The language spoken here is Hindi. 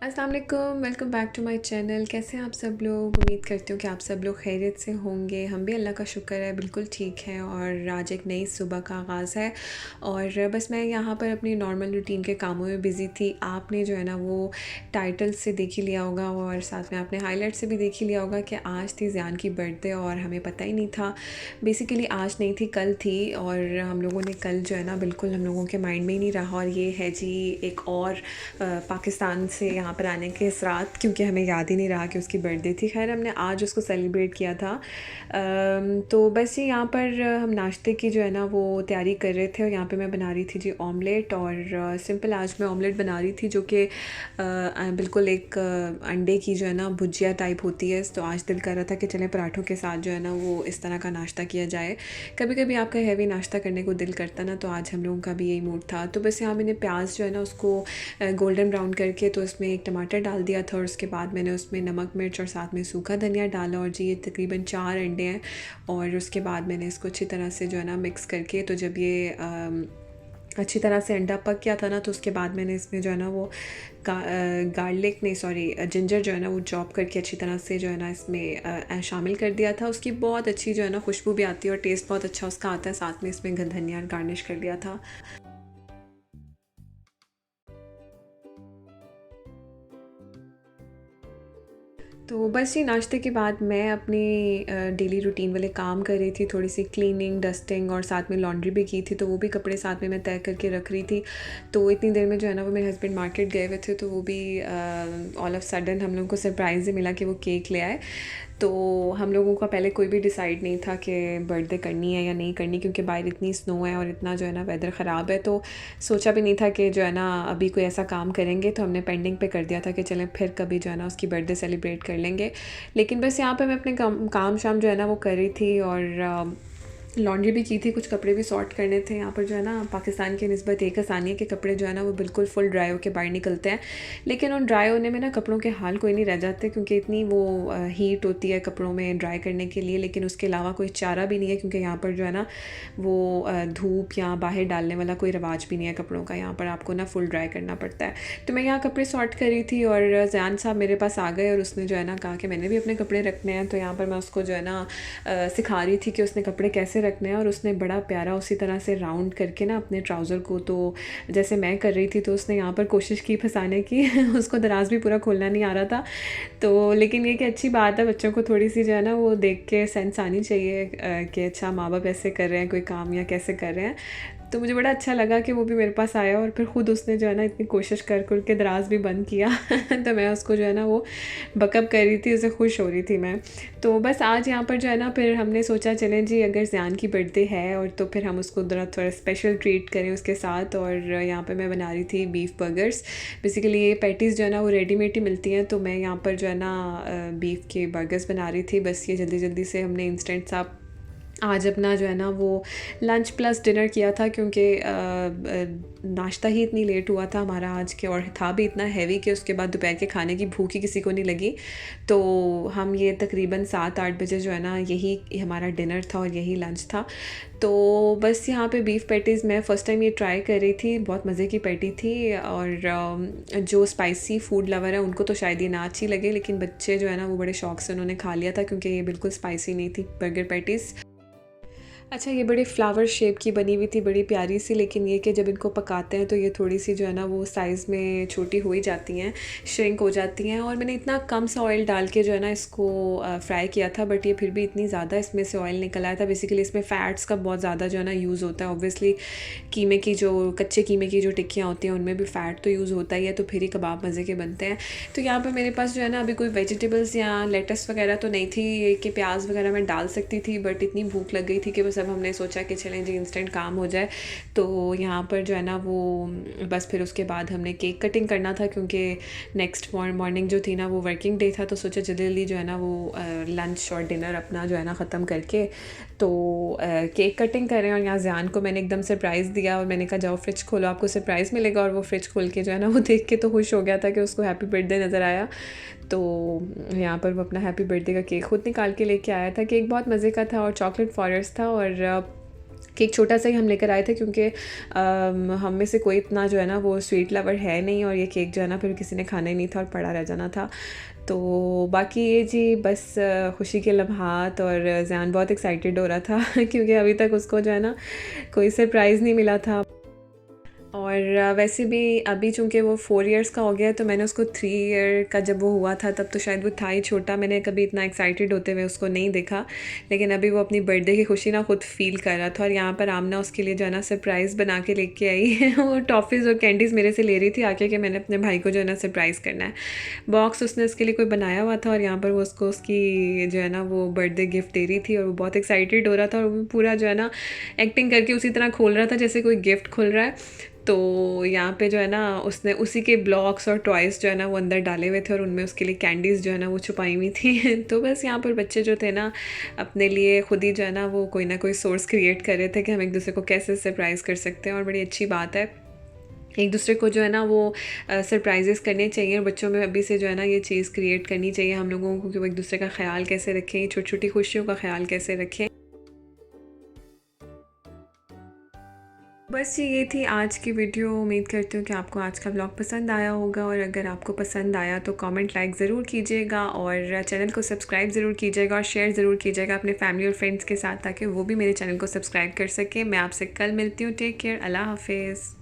अस्सलाम वालेकुम, welcome back to my channel. कैसे हैं आप सब लोग? उम्मीद करती हूँ कि आप सब लोग खैरियत से होंगे। हम भी अल्लाह का शुक्र है बिल्कुल ठीक हैं और आज एक नई सुबह का आगाज़ है और बस मैं यहाँ पर अपनी नॉर्मल रूटीन के कामों में बिज़ी थी। आपने जो है ना वो टाइटल से देख ही लिया होगा और साथ में आपने हाइलाइट से भी देख ही लिया होगा कि आज थी ज़ियान की बर्थडे और हमें पता ही नहीं था। बेसिकली आज नहीं थी, कल थी और हम लोगों ने कल जो है ना बिल्कुल हम लोगों के माइंड में ही नहीं रहा और ये है जी एक और पाकिस्तान से यहाँ पर आने के इस रात, क्योंकि हमें याद ही नहीं रहा कि उसकी बर्थडे थी। खैर हमने आज उसको सेलिब्रेट किया था। तो बस ये यहाँ पर हम नाश्ते की जो है ना वो तैयारी कर रहे थे और यहाँ पे मैं बना रही थी जी ऑमलेट और सिंपल आज मैं ऑमलेट बना रही थी जो कि बिल्कुल एक अंडे की जो है ना भुजिया टाइप होती है। तो आज दिल कर रहा था कि चलें पराठों के साथ जो है ना वो इस तरह का नाश्ता किया जाए। कभी कभी आपका हैवी नाश्ता करने को दिल करता ना, तो आज हम लोगों का भी यही मूड था। तो बस यहाँ मैंने प्याज जो है ना उसको गोल्डन ब्राउन करके तो उसमें एक टमाटर डाल दिया था और उसके बाद मैंने उसमें नमक मिर्च और साथ में सूखा धनिया डाला और जी ये तकरीबन 4 अंडे हैं और उसके बाद मैंने इसको अच्छी तरह से जो है ना मिक्स करके, तो जब ये अच्छी तरह से अंडा पक गया था ना, तो उसके बाद मैंने इसमें जो है ना वो गार्लिक नहीं सॉरी जिंजर जो है ना वो चॉप करके अच्छी तरह से जो है ना इसमें शामिल कर दिया था। उसकी बहुत अच्छी जो है ना खुशबू भी आती है और टेस्ट बहुत अच्छा उसका आता है। साथ में इसमें धनिया गार्निश कर दिया था। तो बस ये नाश्ते के बाद मैं अपनी डेली रूटीन वाले काम कर रही थी, थोड़ी सी क्लीनिंग डस्टिंग और साथ में लॉन्ड्री भी की थी, तो वो भी कपड़े साथ में मैं तय करके रख रही थी। तो इतनी देर में जो है ना वो मेरे हस्बैंड मार्केट गए हुए थे, तो वो भी ऑल ऑफ सडन हम लोगों को सरप्राइज़ ही मिला कि वो केक ले आए। तो हम लोगों का पहले कोई भी डिसाइड नहीं था कि बर्थडे करनी है या नहीं करनी, क्योंकि बाहर इतनी स्नो है और इतना जो है ना वेदर ख़राब है। तो सोचा भी नहीं था कि जो है ना अभी कोई ऐसा काम करेंगे, तो हमने पेंडिंग पे कर दिया था कि चलें फिर कभी जो है ना उसकी बर्थडे सेलिब्रेट कर लेंगे। लेकिन बस यहाँ पे मैं अपने काम शाम जो है ना वो कर रही थी और लॉन्ड्री भी की थी, कुछ कपड़े भी सॉर्ट करने थे। यहाँ पर जो है ना पाकिस्तान की निस्बत एक आसानी है कि कपड़े जो है ना वो बिल्कुल फुल ड्राई होकर बाहर निकलते हैं, लेकिन उन ड्राई होने में ना कपड़ों के हाल कोई नहीं रह जाते, क्योंकि इतनी वो हीट होती है कपड़ों में ड्राई करने के लिए। लेकिन उसके अलावा कोई चारा भी नहीं है, क्योंकि यहाँ पर जो है ना वो धूप या बाहर डालने वाला कोई रिवाज भी नहीं है कपड़ों का। यहाँ पर आपको ना फुल ड्राई करना पड़ता है। तो मैं यहाँ कपड़े सॉर्ट कर रही थी और ज़ैन साहब मेरे पास आ गए और उसने जो है ना कहा कि मैंने भी अपने कपड़े रखने हैं। तो यहाँ पर मैं उसको जो है ना सिखा रही थी कि उसने कपड़े कैसे रखने हैं और उसने बड़ा प्यारा उसी तरह से राउंड करके ना अपने ट्राउज़र को, तो जैसे मैं कर रही थी, तो उसने यहाँ पर कोशिश की फंसाने की उसको दराज भी पूरा खोलना नहीं आ रहा था। तो लेकिन ये कि अच्छी बात है, बच्चों को थोड़ी सी जो है ना वो देख के सेंस आनी चाहिए कि अच्छा माँ बाप ऐसे कर रहे हैं कोई काम या कैसे कर रहे हैं। तो मुझे बड़ा अच्छा लगा कि वो भी मेरे पास आया और फिर ख़ुद उसने जो है ना इतनी कोशिश कर के दराज भी बंद किया तो मैं उसको जो है ना वो बकअप कर रही थी, उसे खुश हो रही थी मैं। तो बस आज यहाँ पर जो है ना फिर हमने सोचा चलें जी अगर ज़ियान की बर्थडे है और तो फिर हम उसको थोड़ा स्पेशल ट्रीट करें उसके साथ। और यहाँ पर मैं बना रही थी बीफ बर्गर्स। बेसिकली ये पैटीज़ जो है ना वो रेडीमेड ही मिलती हैं, तो मैं यहाँ पर जो है ना बीफ के बर्गर्स बना रही थी। बस ये जल्दी जल्दी से हमने इंस्टेंट सा आज अपना जो है ना वो लंच प्लस डिनर किया था, क्योंकि नाश्ता ही इतनी लेट हुआ था हमारा आज के और था भी इतना हैवी कि उसके बाद दोपहर के खाने की भूख ही किसी को नहीं लगी। तो हम ये तकरीबन 7-8 बजे जो है ना यही हमारा डिनर था और यही लंच था। तो बस यहाँ पे बीफ पैटीज़ मैं फ़र्स्ट टाइम ये ट्राई कर रही थी, बहुत मज़े की पैटी थी। और जो स्पाइसी फूड लवर है उनको तो शायद ये ना अच्छी लगे, लेकिन बच्चे जो है ना वो बड़े शौक से उन्होंने खा लिया था, क्योंकि ये बिल्कुल स्पाइसी नहीं थी बर्गर पैटीज़। अच्छा, ये बड़ी फ्लावर शेप की बनी हुई थी, बड़ी प्यारी सी, लेकिन ये कि जब इनको पकाते हैं तो ये थोड़ी सी जो है ना वो साइज़ में छोटी हो ही जाती हैं, श्रिंक हो जाती हैं। और मैंने इतना कम सा ऑयल डाल के जो है ना इसको फ्राई किया था, बट ये फिर भी इतनी ज़्यादा इसमें से ऑयल निकल आया था। बेसिकली इसमें फ़ैट्स का बहुत ज़्यादा जो है ना यूज़ होता है। ऑब्वियसली कीमे की जो कच्चे कीमे की जो टिक्कियाँ होती हैं उनमें भी फ़ैट तो यूज़ होता ही है, तो फिर ही कबाब मज़े के बनते हैं। तो यहाँ पर मेरे पास जो है ना अभी कोई वेजिटेबल्स या लेटस वगैरह तो नहीं थी कि प्याज वगैरह मैं डाल सकती थी, बट इतनी भूख लग गई थी कि बस अब हमने सोचा कि चलें जी इंस्टेंट काम हो जाए। तो यहाँ पर जो है ना वो बस फिर उसके बाद हमने केक कटिंग करना था, क्योंकि नेक्स्ट मॉर्निंग जो थी ना वो वर्किंग डे था। तो सोचा जल्दी जल्दी जो है ना वो लंच और डिनर अपना जो है ना ख़त्म करके तो केक कटिंग करें। और यहाँ ज़ियान को मैंने एकदम सरप्राइज़ दिया और मैंने कहा जाओ फ्रिज खोलो, आपको सरप्राइज़ मिलेगा। और वो फ्रिज खोल के जो है ना वो देख के तो खुश हो गया था कि उसको हैप्पी बर्थडे नज़र आया। तो यहाँ पर वो अपना हैप्पी बर्थडे का केक खुद निकाल के लेके आया था। केक बहुत मज़े का था और चॉकलेट फॉरेस्ट था और केक छोटा सा ही हम लेकर आए थे क्योंकि हम में से कोई इतना जो है ना वो स्वीट लवर है नहीं, और ये केक जो है ना फिर किसी ने खाना ही नहीं था और पड़ा रह जाना था। तो बाकी ये जी बस खुशी के लम्हात, और ज़ियान बहुत एक्साइटेड हो रहा था क्योंकि अभी तक उसको जो है ना कोई सरप्राइज़ नहीं मिला था। और वैसे भी अभी चूँकि वो 4 इयर्स का हो गया है, तो मैंने उसको 3 ईयर का जब वो हुआ था तब तो शायद वो था ही छोटा, मैंने कभी इतना एक्साइटेड होते हुए उसको नहीं देखा। लेकिन अभी वो अपनी बर्थडे की खुशी ना खुद फ़ील कर रहा था, और यहाँ पर आमना उसके लिए जो है ना सरप्राइज़ बना के लेके आई वो टॉफ़ीज़ और कैंडीज़ मेरे से ले रही थी आके कि मैंने अपने भाई को जो है ना सरप्राइज़ करना है। बॉक्स उसने उसके लिए कोई बनाया हुआ था, और यहाँ पर वो उसको उसकी जो है ना वो बर्थडे गिफ्ट दे रही थी, और वो बहुत एक्साइटेड हो रहा था, और वो पूरा जो है ना एक्टिंग करके उसी तरह खोल रहा था जैसे कोई गिफ्ट खुल रहा है। तो यहाँ पे जो है ना उसने उसी के ब्लॉक्स और टॉयज़ जो है ना वो अंदर डाले हुए थे, और उनमें उसके लिए कैंडीज़ जो है ना वो छुपाई हुई थी तो बस यहाँ पर बच्चे जो थे ना अपने लिए खुद ही जो है ना वो कोई ना कोई सोर्स क्रिएट कर रहे थे कि हम एक दूसरे को कैसे सरप्राइज़ कर सकते हैं, और बड़ी अच्छी बात है। एक दूसरे को जो है ना वो सरप्राइजेस करने चाहिए, और बच्चों में अभी से जो है ना ये चीज़ क्रिएट करनी चाहिए हम लोगों को कि वो एक दूसरे का ख्याल कैसे रखें, छोटी छोटी खुशियों का ख्याल कैसे रखें। बस ये थी आज की वीडियो। उम्मीद करती हूँ कि आपको आज का ब्लॉग पसंद आया होगा, और अगर आपको पसंद आया तो कमेंट लाइक ज़रूर कीजिएगा, और चैनल को सब्सक्राइब ज़रूर कीजिएगा, और शेयर ज़रूर कीजिएगा अपने फैमिली और फ्रेंड्स के साथ ताकि वो भी मेरे चैनल को सब्सक्राइब कर सकें। मैं आपसे कल मिलती हूँ। टेक केयर, अल्लाह हाफिज़।